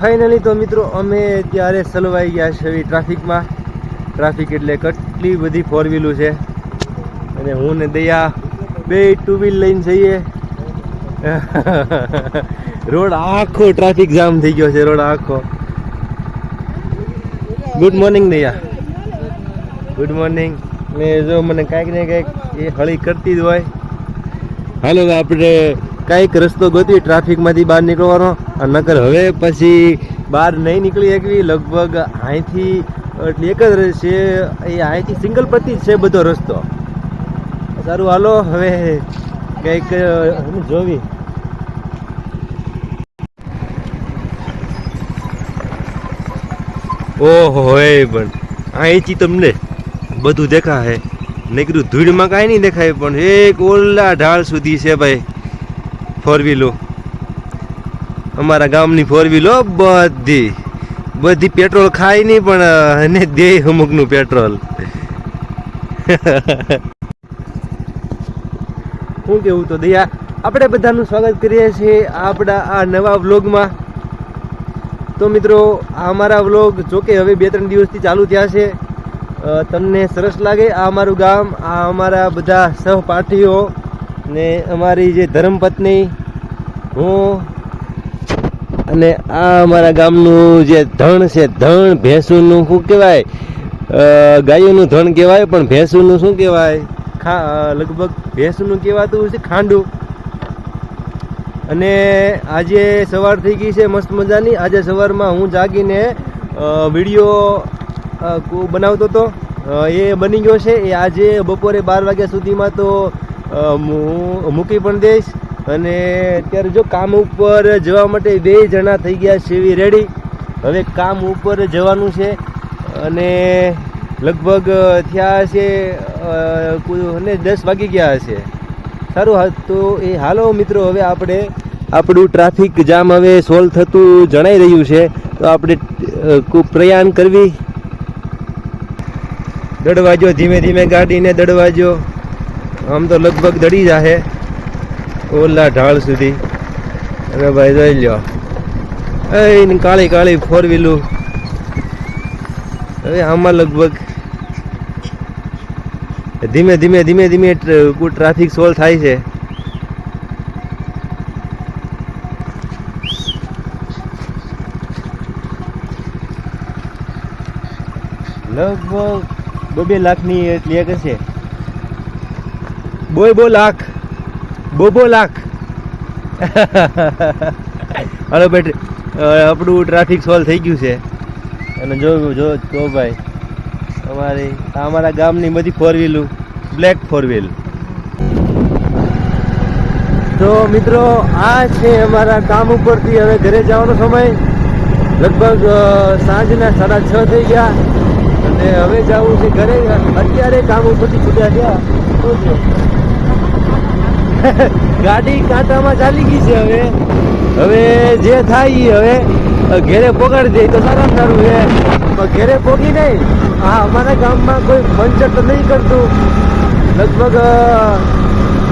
Finally તો મિત્રો અમે ત્યારે સલવાઈ ગયા છે ટ્રાફિકમાં. ટ્રાફિક એટલે કેટલી બધી ફોર વ્હીલું છે અને હું ને દયા બે ટુ વ્હીલ લઈને જઈએ. રોડ આખો ટ્રાફિક જામ થઈ ગયો છે. રોડ આખો. ગુડ મોર્નિંગ દયા. Good morning. ને જો મને કાંઈક ને કાંઈક એ હળી કરતી જ હોય. હાલો આપણે કાંઈક રસ્તો ગોતી ટ્રાફિકમાંથી બહાર નીકળવાનો. નકર હવે પછી બહાર નહીં નીકળી શકવી. લગભગ અહીંથી એટલે એક જ છે એ અહીંથી સિંગલ પતિ છે બધો રસ્તો. સારું હાલો હવે કંઈક જોવી. ઓહો હે પણ અહીંથી તમને બધું દેખાય. મેં કીધું ધૂળમાં કાંઈ નહીં દેખાય પણ એક ઓલા ઢાળ સુધી છે ભાઈ ફોર વ્હીલો. અમારા ગામની ફોર વ્હીલો બધી પેટ્રોલ ખાય નહીં પણ અને દે અમુકનું પેટ્રોલ. શું કેવું તો દયા, આપણે બધાનું સ્વાગત કરીએ છીએ આપણા આ નવા વ્લોગમાં. તો મિત્રો આ અમારા વ્લોગ જોકે હવે 2-3 દિવસથી ચાલુ થયા છે. તમને સરસ લાગે આ અમારું ગામ, આ અમારા બધા સહપાઠીઓ ને અમારી જે ધર્મપત્ની, હું અને આ અમારા ગામનું જે ધણ છે, ધણ ભેંસુનું શું કહેવાય, ગાયોનું ધણ કહેવાય પણ ભેંસુનું શું કહેવાય, લગભગ ભેંસુનું કહેવાતું છે ખાંડું. અને આજે સવાર થઈ ગઈ છે મસ્ત મજાની. આજે સવારમાં હું જાગીને વિડીયો બનાવતો હતો, એ બની ગયો છે. એ આજે બપોરે 12 વાગ્યા સુધીમાં તો હું મૂકી પણ દઈશ. અને અત્યારે જો કામ ઉપર જવા માટે 2 જણા થઈ ગયા છે એવી રેડી. હવે કામ ઉપર જવાનું છે અને લગભગ થયા હશે અને 10 વાગી ગયા હશે. સારું તો એ હાલો મિત્રો, હવે આપણે આપણું ટ્રાફિક જામ હવે સોલ્વ થતું જણાઈ રહ્યું છે તો આપણે પ્રયાણ કરવી. દડવાજો ધીમે ધીમે ગાડીને દડવાજો. આમ તો લગભગ દડી જાહે ઓલા ઢાળ સુધી. અને ભાઈ જોઈ લ્યો એ કાળી કાળી ફોર વ્હીલું. હવે આમાં લગભગ ધીમે ધીમે ધીમે ધીમે ટ્રાફિક સોલ્વ થાય છે. લગભગ 2 લાખની એટલી એક હશે. બો લાખ. હાલો ભાઈ આપણું ટ્રાફિક સોલ્વ થઈ ગયું છે. અને જો ભાઈ અમારા ગામની બધી ફોર વ્હીલું બ્લેક ફોર વ્હીલ. તો મિત્રો આ છે અમારા કામ ઉપરથી હવે ઘરે જવાનો સમય. લગભગ સાંજના 6:30 થઈ ગયા અને હવે જવું છે ઘરે. અત્યારે કામ ઉપરથી છૂટ્યા થયા તો ગાડી કાંટામાં ચાલી ગઈ છે. હવે જે થાય હવે ઘેરે પોગાડી દે તો સારું છે. ઘેરે પોગી નહીં. હા, અમારા ગામમાં કોઈ પંચર તો નહીં કરતું, લગભગ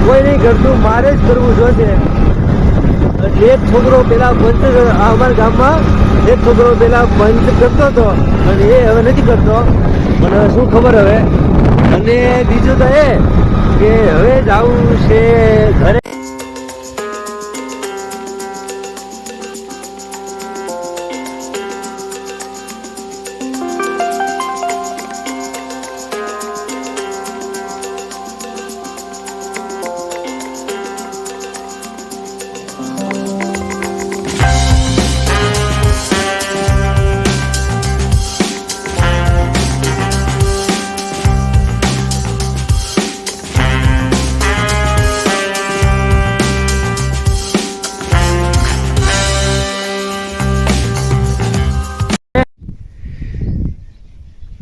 કોઈ નહીં કરતું, મારે જ કરવું જોઈએ. એક છોકરો પેલા પંચર, અમારા ગામમાં એક છોકરો પેલા પંચ કરતો હતો અને એ હવે નથી કરતો. મને શું ખબર હવે. અને બીજું તો એ કે હવે જવું છે ઘરે.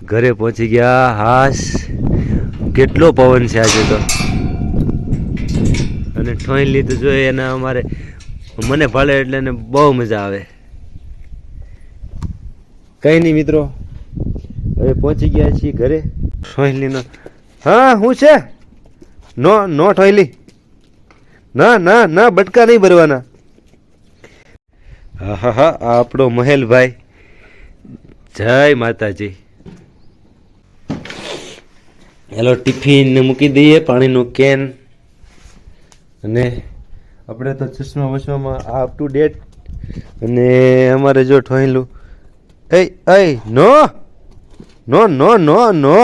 ઘરે પહોંચી ગયા. હાશ, કેટલો પવન છે આજે તો. અને ઠોઈ લીધું જોઈએ એને અમારે, મને ભાળે એટલે એને બહુ મજા આવે. કંઈ નહીં મિત્રો, હવે પહોંચી ગયા છીએ ઘરે. ઠોઈલીનો હા શું છે? નો નો ઠોયલી, ના ના ના, બટકા નહીં ભરવાના. હા હા હા, આ આપણો મહેલભાઈ. જય માતાજી. હેલો, ટિફિન મૂકી દઈએ, પાણીનું કેન. અને આપણે તો ચશ્મા વચવામાં અપ ટુ ડેટ. અને અમારે જો ઠોઈલું, એ નો નો નો નો નો,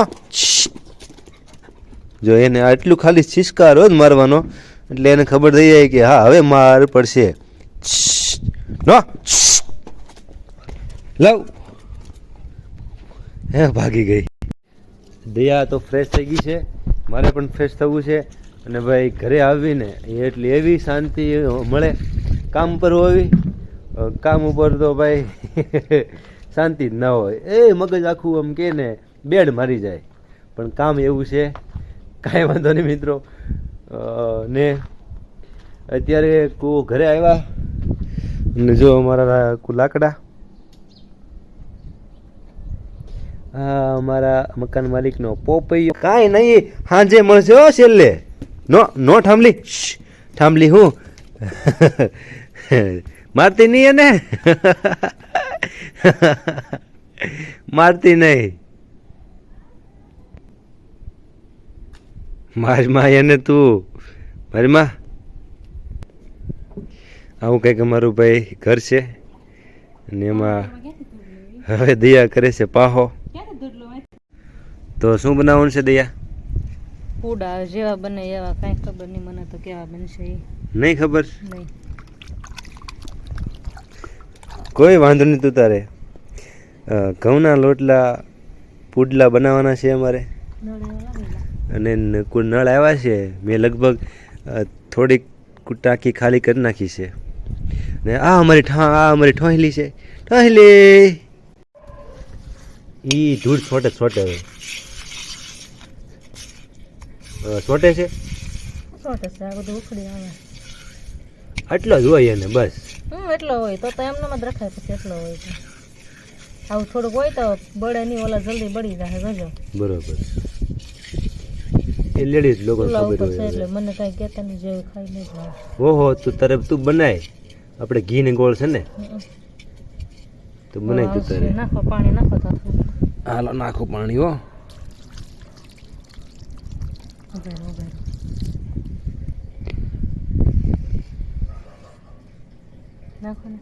જો એને આટલું ખાલી શિષ્કારો જ મારવાનો, એટલે એને ખબર થઈ જાય કે હા હવે માર પડશે. નો લવ, હે ભાગી ગઈ. દયા તો ફ્રેશ થઈ ગઈ છે, મારે પણ ફ્રેશ થવું છે. અને ભાઈ ઘરે આવીને એટલી એવી શાંતિ મળે. કામ પર હોવી, કામ ઉપર તો ભાઈ શાંતિ જ ના હોય. એ મગજ આખું આમ કે ને બેડ મારી જાય. પણ કામ એવું છે, કાંઈ વાંધો નહીં મિત્રો. ને અત્યારે ઘરે આવ્યા ને જો અમારા લાકડા, હા અમારા મકાન માલિકનો પોપૈયો. કાંઈ નહીં, સાંજે મળશે હો છેલ્લે. નો નો ઠામલી, ઠામલી હું મારતી નહીં એને મારતી નહીં. મારમાં એને તું મારમાં. આવું કંઈક અમારું ભાઈ ઘર છે. અને એમાં હવે દયા કરે છે પાહો. તો શું બનાવવાનું છે દયા? પૂડા જેવા બને એવા, કાંઈ ખબર નહીં મને તો કેવા બનશે એ નહીં ખબર. નહીં. કોઈ વાંધો નહીં. તું તારે ઘઉંના લોટલા પુડલા બનાવવાના છે અમારે. અને નળ આવ્યા છે. મેં લગભગ થોડીક ટાંકી ખાલી કરી નાખી છે. ને આ અમારી ઠોહલી છે. ઠોહલી ઈ ધૂળ છોટે હવે છોટે છે. છોટે છે, આ બધું ઉખડી આવે. આટલો જ હોય એને બસ. એટલો હોય તો એમનામાં જ રખાય. પછી એટલો હોય તો આવું થોડુંક હોય તો બળે નહીં, ઓલા જલ્દી બળી જાય. ગજો બરોબર. એ લેડીઝ લોકો ખબર હોય એટલે મને કાંઈ કહેતા નહીં, જેવું ખાઈ નહીં ભાવે. ઓહો, તું બનાય. આપણે ઘી ને ગોળ છે ને, તો બનાય તું તારે. નાખો પાણી, નાખો તો હાલો નાખો પાણી. હો નાખો ને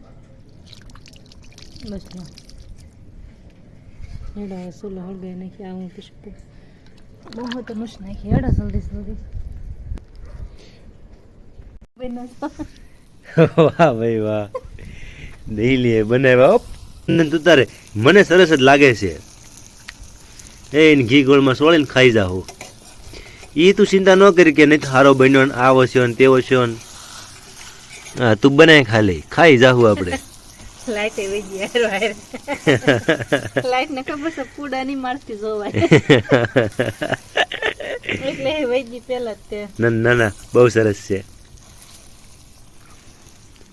બસ. હેડા સુલો હળગાઈ નાખી. આ હું પીશું બહુ તો નુસ નાખી. હેડા જલ્દી વાહ ભાઈ વાહ, ડેલી બનાવ્યા. તું તારે મને સરસ જ લાગે છે. એને ઘી ગોળમાં સોળીને ખાઈ જાઉં. એ તું ચિંતા ન કરી કે નહીં સારો બન્યો ને આવો છે ને તેવો છે ને. હા, તું બનાય ખાલી ખાઈ જાહું આપણે. લાઈટ એવી ગયા લાઈટ ને ખબર છે પૂડા નહીં મારતી જોવાય એટલે એ વૈજી પેલા જ તે. ના ના, બહુ સરસ છે.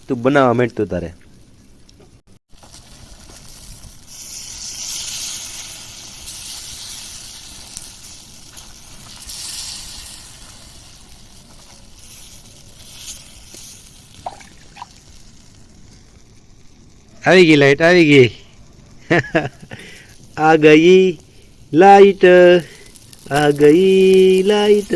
તું બનાવવા માંડ તું તારે. આવી ગઈ લાઈટ, આવી ગઈ. આ ગઈ લાઈટ, આ ગઈ લાઈટ.